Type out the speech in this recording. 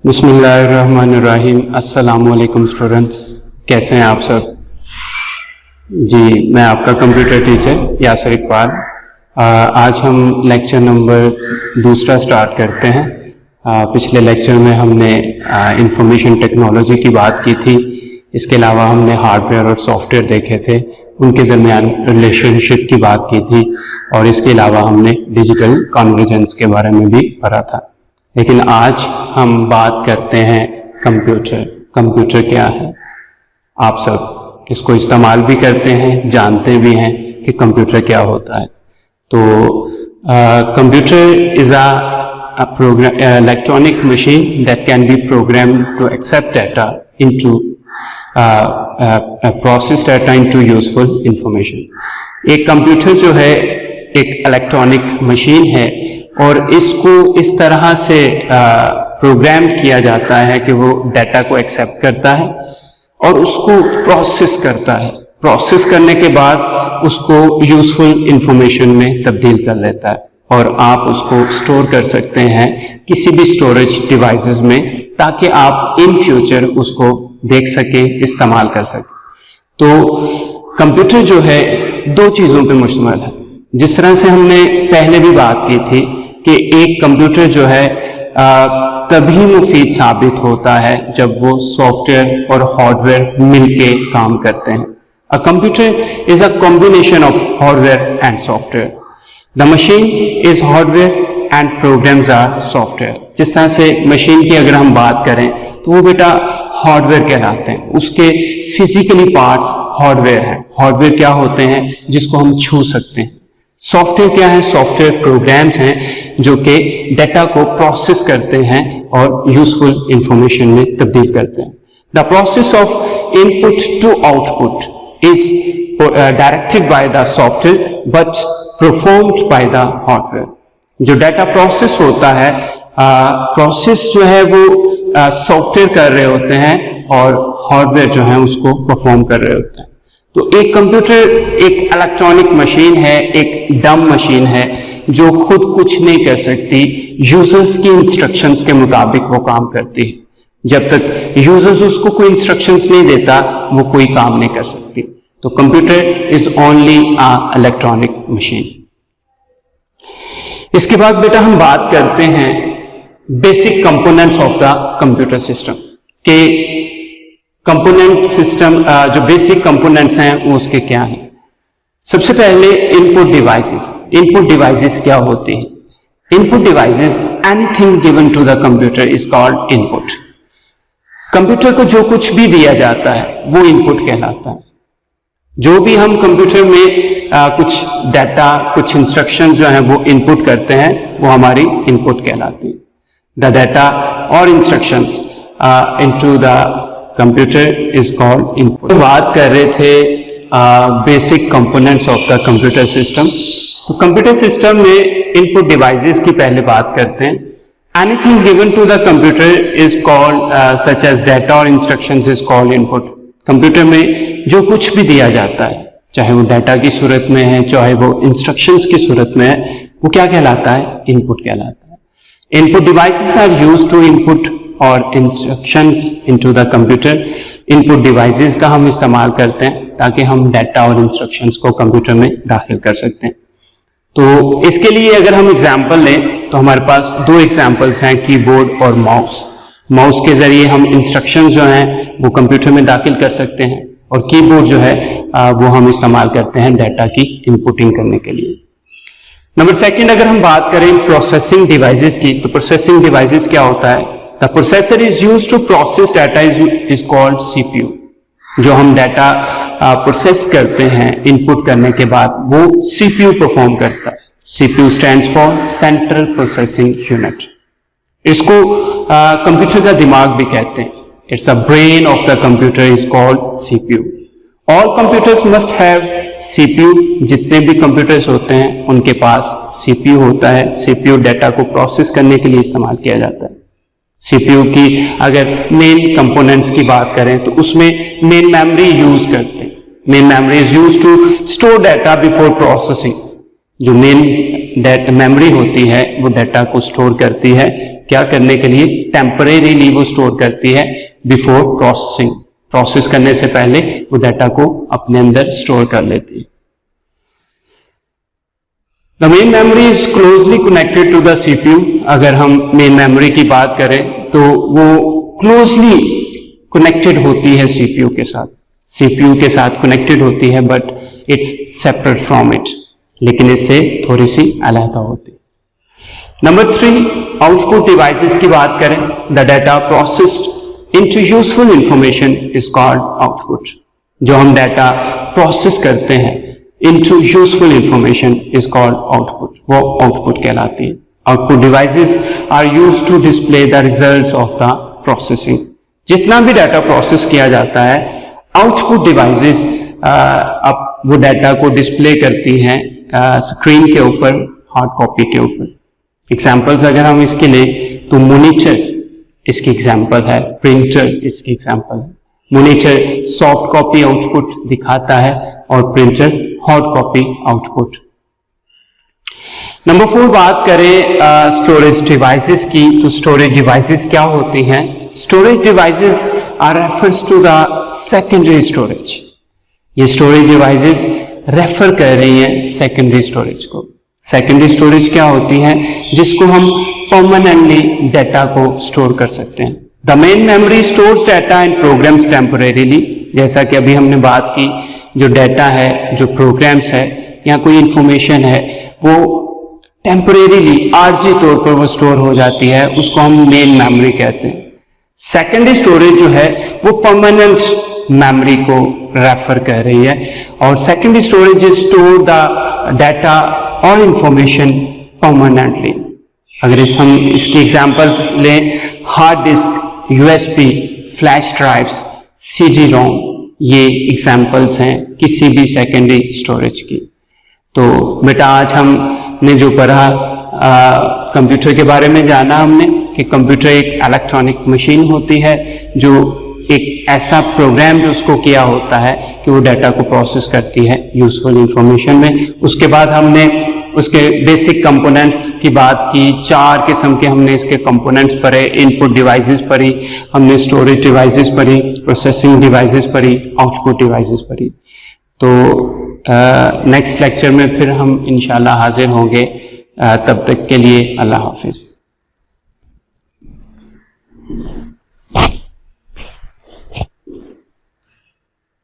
बिस्मिल्लाहिर्रहमानिर्रहीम। अस्सलामुअलैकुम स्टूडेंट्स, कैसे हैं आप सब? जी, मैं आपका कंप्यूटर टीचर यासिर इकबाल। आज हम लेक्चर नंबर 2 स्टार्ट करते हैं। पिछले लेक्चर में हमने इंफॉर्मेशन टेक्नोलॉजी की बात की थी। इसके अलावा हमने हार्डवेयर और सॉफ्टवेयर देखे थे, उनके दरमियान रिलेशनशिप की बात की थी, और इसके अलावा हमने डिजिटल कन्वर्जेंस के बारे में भी पढ़ा था। लेकिन आज हम बात करते हैं कंप्यूटर। कंप्यूटर क्या है? आप सब इसको इस्तेमाल भी करते हैं, जानते भी हैं कि कंप्यूटर क्या होता है। तो computer is a electronic machine that can be programmed to accept data into process data into useful information. एक कंप्यूटर जो है एक इलेक्ट्रॉनिक मशीन है और इसको इस तरह से प्रोग्राम किया जाता है कि वो डाटा को एक्सेप्ट करता है और उसको प्रोसेस करता है। प्रोसेस करने के बाद उसको यूजफुल इंफॉर्मेशन में तब्दील कर लेता है और आप उसको स्टोर कर सकते हैं किसी भी स्टोरेज डिवाइसेस में, ताकि आप इन फ्यूचर उसको देख सकें, इस्तेमाल कर सकें। तो कंप्यूटर जो है दो चीज़ों पे मुश्तमिल है। जिस तरह से हमने पहले भी बात की थी कि एक कंप्यूटर जो है तभी मुफीद साबित होता है जब वो सॉफ्टवेयर और हार्डवेयर मिलके काम करते हैं। A computer is a combination of hardware and software. The machine is hardware and programs are software. जिस तरह से मशीन की अगर हम बात करें तो वो बेटा हार्डवेयर कहलाते हैं, उसके फिजिकली पार्ट्स हार्डवेयर हैं। हार्डवेयर क्या होते हैं? जिसको हम छू सकते हैं। सॉफ्टवेयर क्या है? सॉफ्टवेयर प्रोग्राम्स हैं जो कि डाटा को प्रोसेस करते हैं और यूजफुल इंफॉर्मेशन में तब्दील करते हैं। The process of input to output is directed by the software but performed by the hardware. जो डाटा प्रोसेस होता है, प्रोसेस जो है वो सॉफ्टवेयर कर रहे होते हैं और हार्डवेयर जो है उसको परफॉर्म कर रहे होते हैं। तो एक कंप्यूटर एक इलेक्ट्रॉनिक मशीन है, एक डम मशीन है जो खुद कुछ नहीं कर सकती। यूजर्स की इंस्ट्रक्शंस के मुताबिक वो काम करती है। जब तक यूजर्स उसको कोई इंस्ट्रक्शंस नहीं देता वो कोई काम नहीं कर सकती। तो computer is only a electronic machine. इसके बाद बेटा हम बात करते हैं basic components of the computer system के कंपोनेंट सिस्टम। जो बेसिक कंपोनेंट्स हैं वो उसके क्या हैं? सबसे पहले इनपुट डिवाइसेस। इनपुट डिवाइसेस क्या होते हैं? Input devices anything given to the computer is called input. Computer को जो कुछ भी दिया जाता है वो इनपुट कहलाता है। जो भी हम कंप्यूटर में कुछ डाटा, कुछ इंस्ट्रक्शंस जो हैं वो इनपुट करते हैं वो हमारी इनपुट कहलाती है। द डाटा और instructions into the computer is called input. बात कर रहे थे basic components of the computer system. तो कंप्यूटर सिस्टम में इनपुट डिवाइसेस की पहले बात करते हैं। Anything given to the computer is called such as data और instructions is called input. Computer में जो कुछ भी दिया जाता है, चाहे वो डाटा की सूरत में है, चाहे वो इंस्ट्रक्शंस की सूरत में है, वो क्या कहलाता है? इनपुट कहलाता है। Input devices are used to input और instructions into the computer. Input devices का हम इस्तेमाल करते हैं ताकि हम डाटा और इंस्ट्रक्शंस को कंप्यूटर में दाखिल कर सकते हैं। तो इसके लिए अगर हम एग्जांपल लें तो हमारे पास दो एग्जांपल्स हैं, कीबोर्ड और माउस। माउस के जरिए हम इंस्ट्रक्शंस जो हैं वो कंप्यूटर में दाखिल कर सकते हैं और कीबोर्ड जो है वो हम इस्तेमाल करते हैं डाटा की इनपुटिंग करने के लिए। नंबर सेकंड, अगर हम बात करें प्रोसेसिंग डिवाइसेस की, तो प्रोसेसिंग डिवाइसेस क्या होता है? The processor is used to process data is called CPU. जो हम डाटा प्रोसेस करते हैं इनपुट करने के बाद वो सीपीयू परफॉर्म करता है। CPU stands for central processing unit. इसको कंप्यूटर का दिमाग भी कहते हैं। It's the brain of the computer is called CPU. All computers must have CPU. जितने भी कंप्यूटर्स होते हैं उनके पास सीपीयू होता है। सीपीयू डाटा को प्रोसेस करने के लिए इस्तेमाल किया जाता है। सीपीयू की अगर मेन कंपोनेंट्स की बात करें तो उसमें मेन मेमोरी यूज करते हैं। Main memory is used to store data before processing. जो मेन मेमोरी होती है वो डाटा को स्टोर करती है क्या करने के लिए, टेम्परेरीली वो स्टोर करती है बिफोर प्रोसेसिंग, प्रोसेस करने से पहले वो डाटा को अपने अंदर स्टोर कर लेती है। The main memory is closely connected to the CPU. अगर हम मेन मेमोरी की बात करें तो वो क्लोजली कनेक्टेड होती है सीपीयू के साथ, सीपीयू के साथ कनेक्टेड होती है, but it's separate from it, लेकिन इससे थोड़ी सी अलग होती है। नंबर 3, आउटपुट डिवाइसेस की बात करें, the data processed into useful information is called output. जो हम डाटा प्रोसेस करते हैं into useful information is called output, वो आउटपुट कहलाती है। Output devices are used to display the results of the processing. जितना भी डाटा प्रोसेस किया जाता है, आउटपुट डिवाइसेस अब वो डाटा को डिस्प्ले करती हैं स्क्रीन के ऊपर, हार्ड कॉपी के ऊपर। एग्जाम्पल्स अगर हम इसके लिए, तो मॉनिटर इसकी एग्जाम्पल है, प्रिंटर इसकी एग्जाम्पल है। मॉनिटर सॉफ्ट कॉपी आउटपुट दिखाता है और printer hard copy output. Number 4 बात करें स्टोरेज डिवाइसेस की, तो स्टोरेज डिवाइसेस क्या होती हैं? Storage devices are refers to the secondary storage. ये स्टोरेज डिवाइसेस रेफर कर रही हैं सेकेंडरी स्टोरेज को। सेकेंडरी स्टोरेज क्या होती है? जिसको हम परमानेंटली डाटा को स्टोर कर सकते हैं। The main memory stores data and programs temporarily. जैसा कि अभी हमने बात की, जो डाटा है, जो प्रोग्राम्स है या कोई इंफॉर्मेशन है, वो टेम्परेरीली आर्जी तौर पर वो स्टोर हो जाती है, उसको हम मेन मेमोरी कहते हैं। सेकेंडरी स्टोरेज जो है वो परमानेंट मेमोरी को रेफर कर रही है, और secondary storage is store the data और इंफॉर्मेशन परमानेंटली। अगर हम इसकी एग्जांपल लें, hard disk, USB, flash drives, CD ROM, ये एग्जांपल्स हैं किसी भी सेकेंडरी स्टोरेज की। तो बेटा आज हमने जो पढ़ा, कंप्यूटर के बारे में जाना हमने कि कंप्यूटर एक इलेक्ट्रॉनिक मशीन होती है जो एक ऐसा प्रोग्राम जो उसको किया होता है कि वो डाटा को प्रोसेस करती है यूजफुल इंफॉर्मेशन में। उसके बाद हमने उसके बेसिक कंपोनेंट्स की बात की, 4 किस्म के हमने इसके कंपोनेंट्स पढ़े, इनपुट डिवाइसेस पढ़ी, हमने स्टोरेज डिवाइसेस पढ़ी, प्रोसेसिंग डिवाइसेस पढ़ी, आउटपुट डिवाइसेस पढ़ी। तो नेक्स्ट लेक्चर में फिर हम इंशाल्लाह हाजिर होंगे। तब तक के लिए अल्लाह हाफिज।